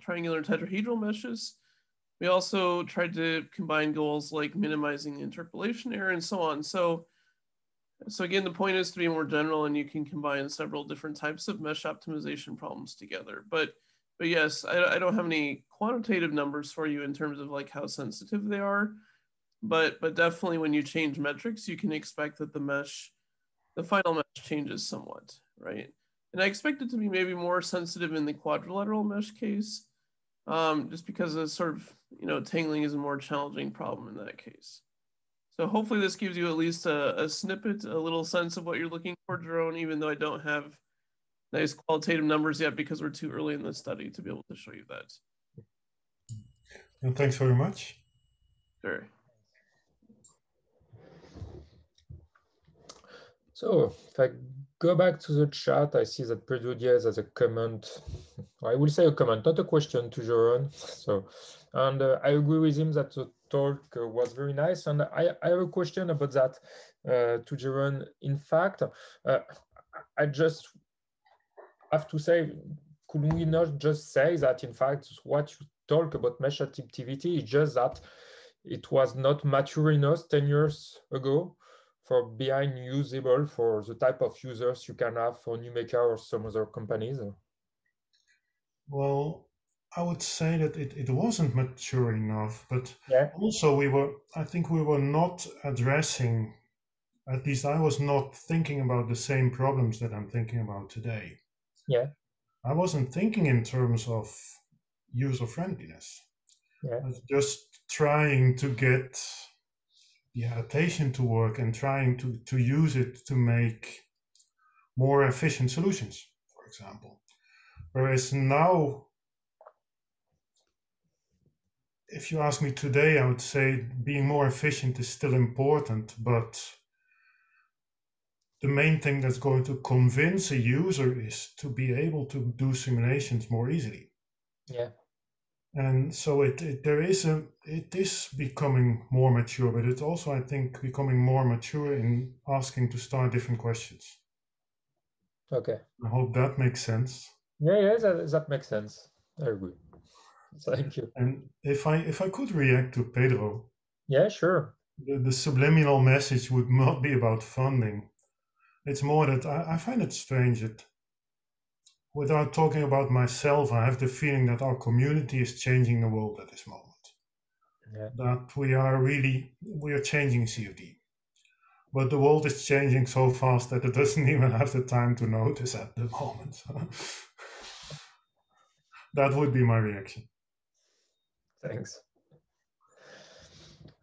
triangular and tetrahedral meshes, We also tried to combine goals like minimizing the interpolation error and so on. So again, the point is to be more general, and you can combine several different types of mesh optimization problems together. But yes, I don't have any quantitative numbers for you in terms of like how sensitive they are. But definitely when you change metrics, you can expect that the final mesh changes somewhat, right? And I expect it to be maybe more sensitive in the quadrilateral mesh case, just because it's sort of, tangling is a more challenging problem in that case. So hopefully this gives you at least a snippet, a little sense of what you're looking for, Jerome, even though I don't have nice qualitative numbers yet because we're too early in the study to be able to show you that. And thanks very much. Sure. So if I go back to the chat, I see that Pedro Diaz has a comment. I will say a comment, not a question to Jeroen. So, and I agree with him that the talk was very nice. And I have a question about that to Jeroen. In fact, I just have to say, could we not just say that, in fact, what you talk about mesh adaptivity is just that it was not mature enough 10 years ago for being usable for the type of users you can have for Numerical or some other companies? Well, I would say that it wasn't mature enough, but yeah. Also I think we were not addressing, at least I was not thinking about the same problems that I'm thinking about today. Yeah. I wasn't thinking in terms of user friendliness. Yeah. I was just trying to get the adaptation to work and trying to use it to make more efficient solutions, for example. Whereas now, if you ask me today, I would say being more efficient is still important, but the main thing that's going to convince a user is to be able to do simulations more easily. Yeah. And so it is becoming more mature, but it's also, I think, becoming more mature in asking to start different questions. Okay. I hope that makes sense. Yeah, that makes sense. I agree. Thank you. And if I could react to Pedro. Yeah, sure. The subliminal message would not be about funding. It's more that I find it strange that, without talking about myself, I have the feeling that our community is changing the world at this moment. Yeah. That we are changing CFD. But the world is changing so fast that it doesn't even have the time to notice at the moment. That would be my reaction. Thanks.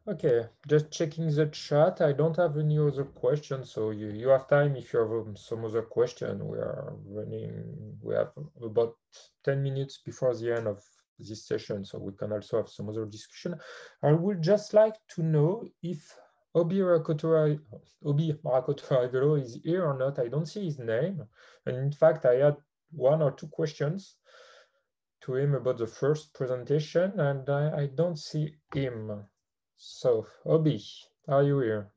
Okay, just checking the chat. I don't have any other questions, so you have time if you have some other question. We have about 10 minutes before the end of this session, so we can also have some other discussion. I would just like to know if Obi Marakoto is here or not. I don't see his name. And in fact, I had 1 or 2 questions to him about the first presentation, and I don't see him. So, Obi, are you here?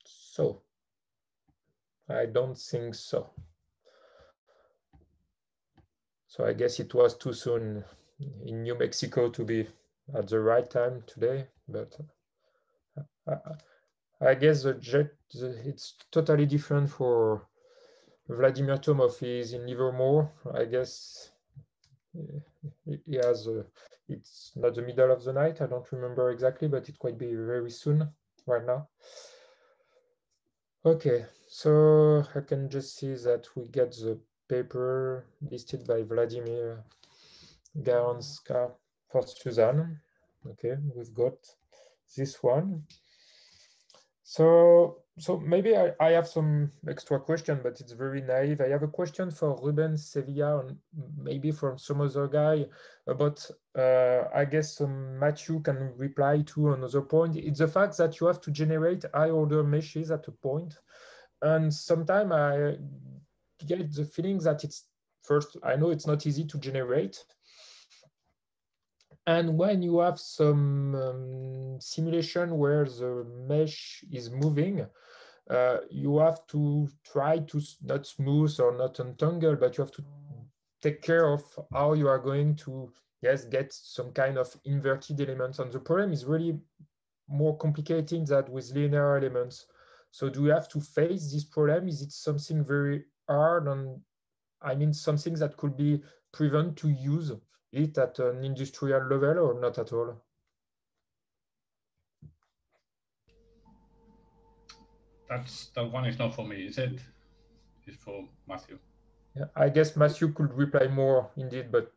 So, I don't think so. So I guess it was too soon in New Mexico to be at the right time today, but I guess it's totally different for Vladimir Tomov. He's in Livermore. I guess he has it's not the middle of the night. I don't remember exactly, but it could be very soon right now. Okay, so I can just see that we get the paper listed by Vladimir Garanska for Suzanne. Okay, we've got this one. So maybe I have some extra question, but it's very naive. I have a question for Ruben Sevilla, and maybe from some other guy about, I guess Matthew can reply to another point. It's the fact that you have to generate high order meshes at a point. And sometimes I get the feeling that first, I know it's not easy to generate. And when you have some simulation where the mesh is moving, you have to try to not smooth or not untangle, but you have to take care of how you are going to, yes, get some kind of inverted elements. And the problem is really more complicated than with linear elements. So do we have to face this problem? Is it something very hard, and I mean something that could be prevented to use it at an industrial level, or not at all? That one is not for me, is it? It's for Matthew. Yeah, I guess Matthew could reply more indeed, but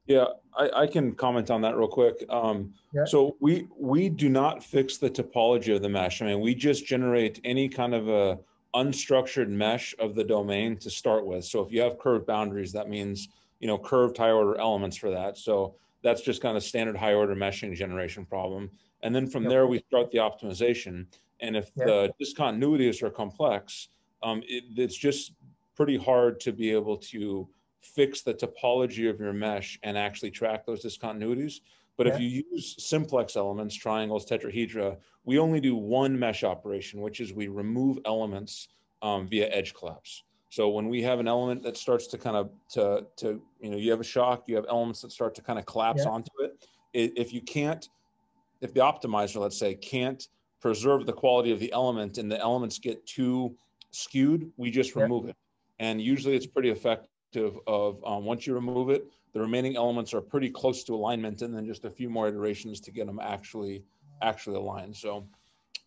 yeah, I can comment on that real quick. yeah. So we do not fix the topology of the mesh. I mean, we just generate any kind of a unstructured mesh of the domain to start with. So if you have curved boundaries, that means, you know, curved high order elements for that. So that's just kind of standard high order meshing generation problem. And then from there, we start the optimization. And if the discontinuities are complex, it's just pretty hard to be able to fix the topology of your mesh and actually track those discontinuities. But if you use simplex elements, triangles, tetrahedra, we only do one mesh operation, which is we remove elements via edge collapse. So when we have an element that starts to kind of, you know, you have a shock, you have elements that start to kind of collapse onto it. If the optimizer, let's say, can't preserve the quality of the element and the elements get too skewed, we just remove it. And usually it's pretty effective of once you remove it, the remaining elements are pretty close to alignment, and then just a few more iterations to get them actually aligned. So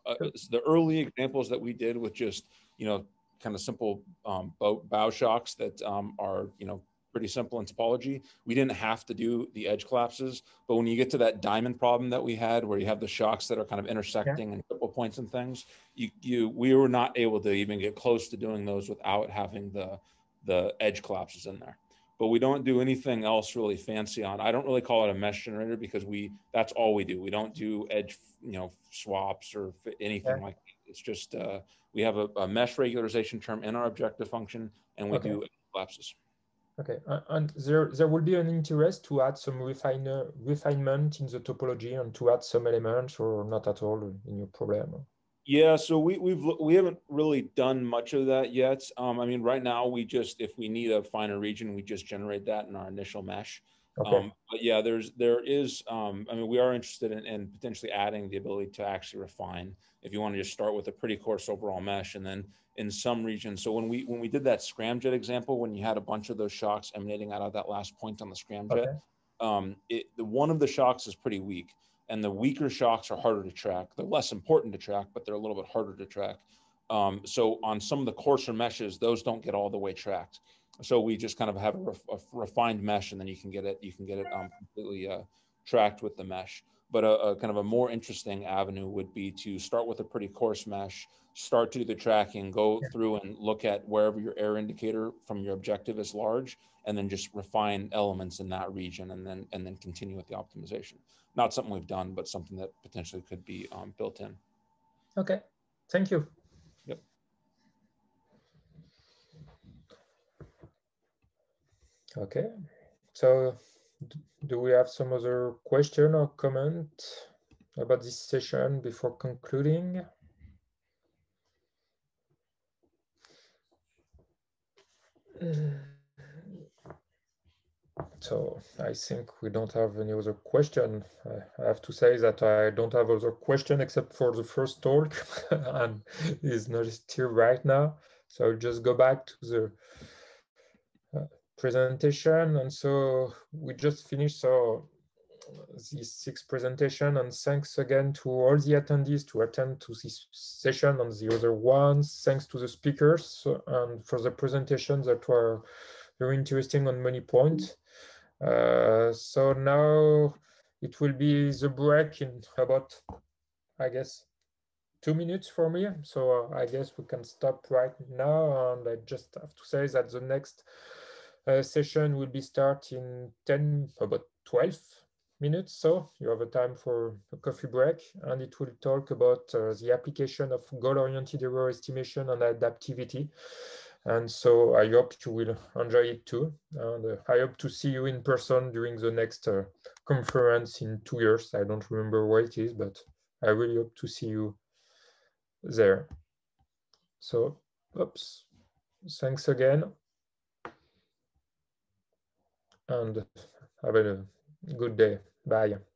the early examples that we did with just, you know, kind of simple bow shocks that are, you know, pretty simple in topology, we didn't have to do the edge collapses. But when you get to that diamond problem that we had, where you have the shocks that are kind of intersecting and triple points and things, we were not able to even get close to doing those without having the edge collapses in there. But we don't do anything else really fancy on. I don't really call it a mesh generator because that's all we do. We don't do edge, you know, swaps or anything like that. It's just we have a mesh regularization term in our objective function, and we do edge collapses. Okay, and there will be an interest to add some refinement in the topology and to add some elements, or not at all in your problem? Yeah, so we haven't really done much of that yet. I mean, right now if we need a finer region, we just generate that in our initial mesh. But yeah, there is. I mean, we are interested in potentially adding the ability to actually refine. If you want to just start with a pretty coarse overall mesh, and then in some regions. So when we did that scramjet example, when you had a bunch of those shocks emanating out of that last point on the scramjet, one of the shocks is pretty weak. And the weaker shocks are harder to track. They're less important to track, but they're a little bit harder to track. So on some of the coarser meshes, those don't get all the way tracked. So we just kind of have a refined mesh, and then you can get it completely tracked with the mesh. But a kind of a more interesting avenue would be to start with a pretty coarse mesh, start to do the tracking, go through and look at wherever your error indicator from your objective is large, and then just refine elements in that region, and then continue with the optimization. Not something we've done, but something that potentially could be built in. Okay, thank you. Yep. Okay, so do we have some other question or comment about this session before concluding? So I think we don't have any other question. I have to say that I don't have other question except for the first talk, and it's not still right now. So I'll just go back to the presentation. And so we just finished this 6th presentation, and thanks again to all the attendees to attend to this session and the other ones. Thanks to the speakers and for the presentations that were very interesting on many points. So now it will be the break in about, I guess, 2 minutes for me. So I guess we can stop right now. And I just have to say that the next session will be starting about 12 minutes. So you have a time for a coffee break, and it will talk about the application of goal-oriented error estimation and adaptivity. And so I hope you will enjoy it too. And I hope to see you in person during the next conference in 2 years. I don't remember where it is, but I really hope to see you there. So, oops, thanks again. and have a good day. Bye.